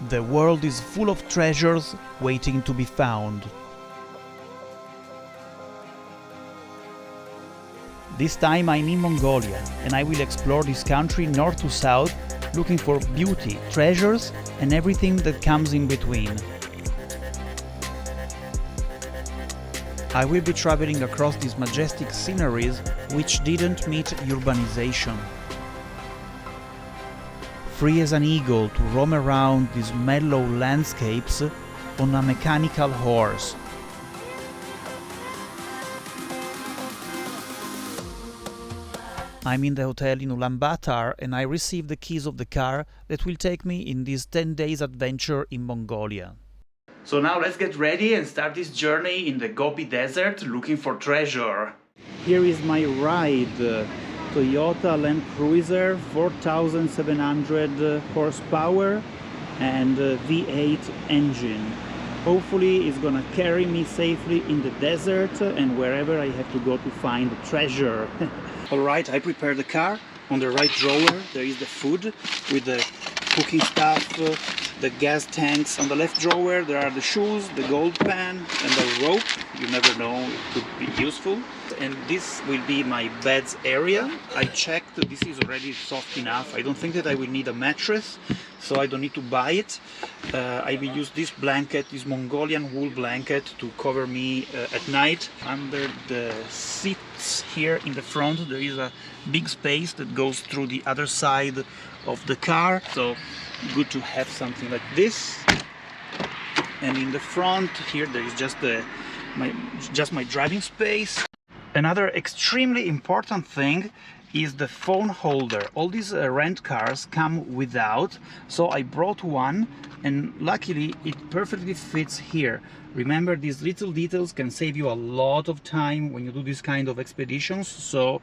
The world is full of treasures waiting to be found. This time I'm in Mongolia, and I will explore this country north to south, looking for beauty, treasures, and everything that comes in between. I will be traveling across these majestic sceneries which didn't meet urbanization. Free as an eagle to roam around these mellow landscapes on a mechanical horse. I'm in the hotel in Ulaanbaatar and I received the keys of the car that will take me in this 10 days adventure in Mongolia. So now let's get ready and start this journey in the Gobi Desert looking for treasure. Here is my ride, Toyota Land Cruiser, 4,700 horsepower and V8 engine. Hopefully it's gonna carry me safely in the desert and wherever I have to go to find treasure. Alright, I prepared the car. On the right drawer there is the food with the cooking stuff, the gas tanks. On the left drawer there are the shoes, the gold pan and the rope. You never know, it could be useful. And this will be my bed's area. I checked, this is already soft enough. I don't think that I will need a mattress, so I don't need to buy it. I will use this blanket, this Mongolian wool blanket, to cover me at night. Under the seats here in the front there is a big space that goes through the other side of the car, so good to have something like this. And in the front here there is just my driving space. Another extremely important thing is the phone holder. All these rent cars come without, so I brought one and luckily it perfectly fits here. Remember, these little details can save you a lot of time when you do this kind of expeditions, so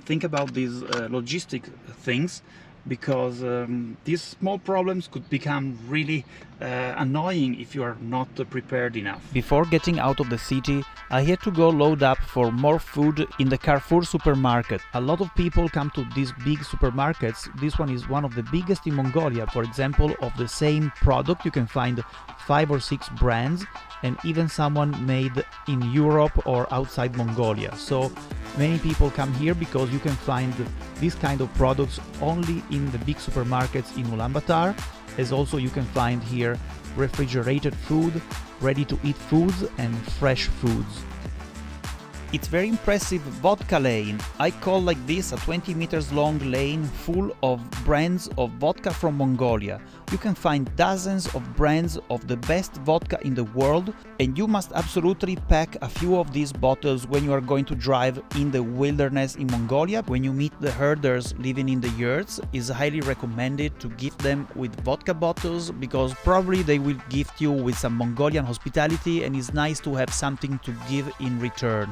think about these logistic things, because these small problems could become really annoying if you are not prepared enough. Before getting out of the city, I had to go load up for more food in the Carrefour supermarket. A lot of people come to these big supermarkets. This one is one of the biggest in Mongolia. For example, of the same product you can find 5 or 6 brands, and even someone made in Europe or outside Mongolia. So many people come here because you can find these kind of products only in the big supermarkets in Ulaanbaatar, as also you can find here refrigerated food, ready-to-eat foods and fresh foods. It's very impressive vodka lane. I call like this a 20 meters long lane full of brands of vodka from Mongolia. You can find dozens of brands of the best vodka in the world, and you must absolutely pack a few of these bottles when you are going to drive in the wilderness in Mongolia. When you meet the herders living in the yurts, it's highly recommended to gift them with vodka bottles, because probably they will gift you with some Mongolian hospitality and it's nice to have something to give in return.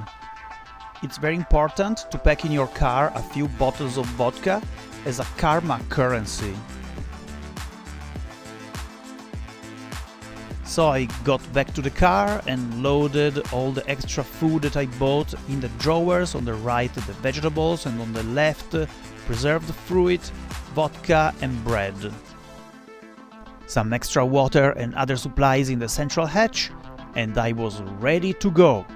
It's very important to pack in your car a few bottles of vodka as a karma currency. So I got back to the car and loaded all the extra food that I bought in the drawers. On the right the vegetables and on the left preserved fruit, vodka and bread. Some extra water and other supplies in the central hatch, and I was ready to go.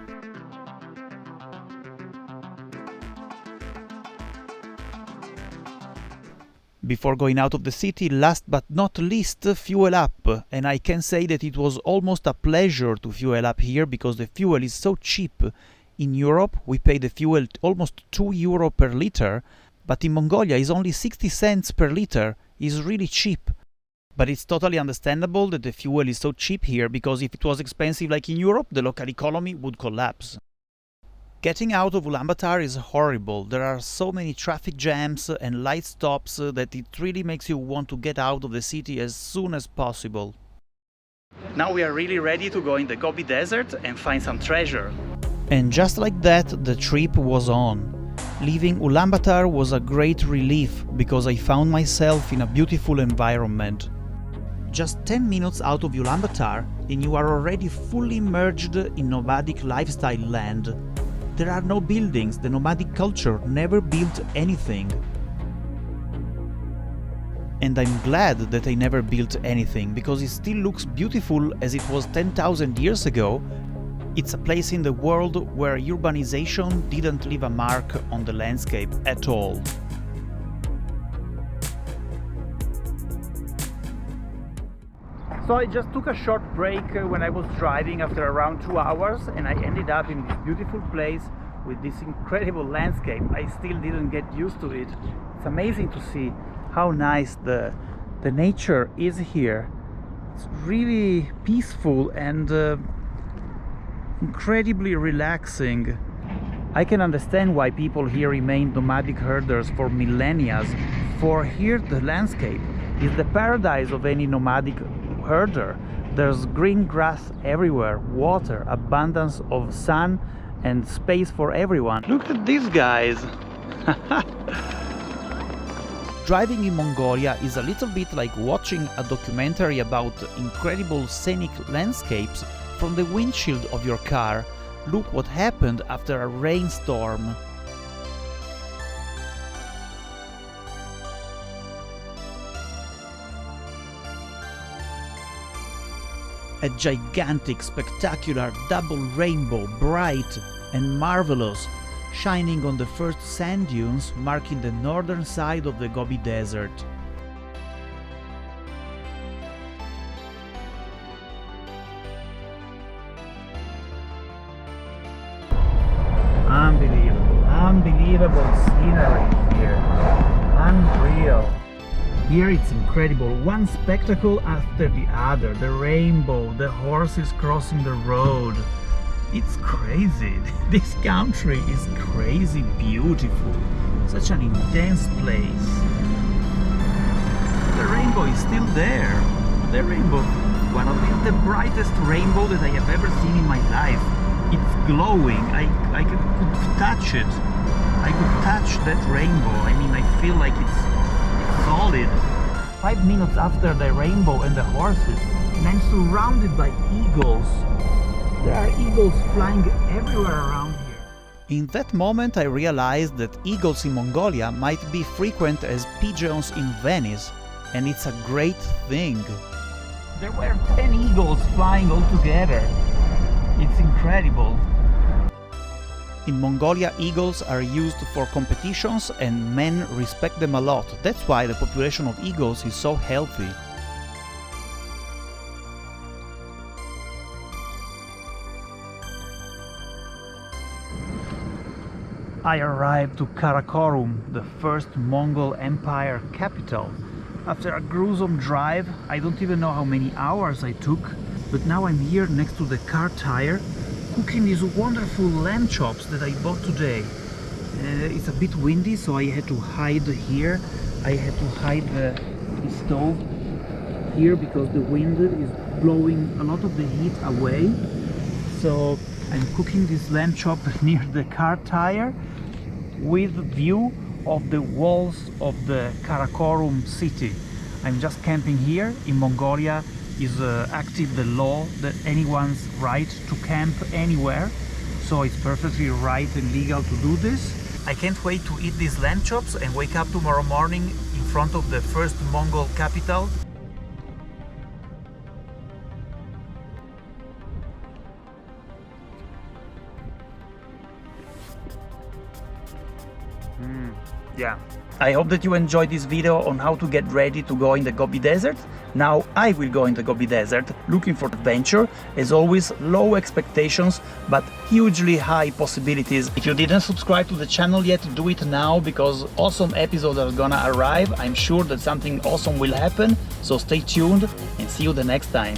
Before going out of the city, last but not least, fuel up. And I can say that it was almost a pleasure to fuel up here, because the fuel is so cheap. In Europe, we pay the fuel almost €2 per liter, but in Mongolia it's only 60 cents per liter. It's really cheap. But it's totally understandable that the fuel is so cheap here, because if it was expensive like in Europe, the local economy would collapse. Getting out of Ulaanbaatar is horrible. There are so many traffic jams and light stops that it really makes you want to get out of the city as soon as possible. Now we are really ready to go in the Gobi Desert and find some treasure. And just like that, the trip was on. Leaving Ulaanbaatar was a great relief, because I found myself in a beautiful environment. Just 10 minutes out of Ulaanbaatar and you are already fully immersed in nomadic lifestyle land. There are no buildings, the nomadic culture never built anything. And I'm glad that I never built anything, because it still looks beautiful as it was 10,000 years ago. It's a place in the world where urbanization didn't leave a mark on the landscape at all. So I just took a short break when I was driving after around 2 hours, and I ended up in this beautiful place with this incredible landscape. I still didn't get used to it. It's amazing to see how nice the nature is here. It's really peaceful and incredibly relaxing. I can understand why people here remain nomadic herders for millennia, for here the landscape is the paradise of any nomadic herder. There's green grass everywhere, water, abundance of sun and space for everyone. Look at these guys! Driving in Mongolia is a little bit like watching a documentary about incredible scenic landscapes from the windshield of your car. Look what happened after a rainstorm. A gigantic, spectacular double rainbow, bright and marvelous, shining on the first sand dunes marking the northern side of the Gobi Desert. Unbelievable scenery here. Unreal. Here it's incredible, one spectacle after the other. The rainbow, the horses crossing the road. It's crazy. This country is crazy beautiful. Such an intense place. The rainbow is still there. The rainbow, one of the brightest rainbow that I have ever seen in my life. It's glowing. I could touch it. I could touch that rainbow. I mean, I feel like it's solid. 5 minutes after the rainbow and the horses, and I'm surrounded by eagles. There are eagles flying everywhere around here. In that moment I realized that eagles in Mongolia might be frequent as pigeons in Venice, and it's a great thing. There were 10 eagles flying all together. It's incredible. In Mongolia, eagles are used for competitions and men respect them a lot. That's why the population of eagles is so healthy. I arrived to Karakorum, the first Mongol Empire capital. After a gruesome drive, I don't even know how many hours I took, but now I'm here next to the car tire, cooking these wonderful lamb chops that I bought today. It's a bit windy, so I had to hide here. I had to hide the stove here because the wind is blowing a lot of the heat away. So I'm cooking this lamb chop near the car tire with view of the walls of the Karakorum city. I'm just camping here. In Mongolia is active the law that anyone's right to camp anywhere, so it's perfectly right and legal to do this. I can't wait to eat these lamb chops and wake up tomorrow morning in front of the first Mongol capital. Yeah. I hope that you enjoyed this video on how to get ready to go in the Gobi Desert. Now I will go in the Gobi Desert looking for adventure. As always, low expectations but hugely high possibilities. If you didn't subscribe to the channel yet, do it now, because awesome episodes are gonna arrive. I'm sure that something awesome will happen, so stay tuned and see you the next time.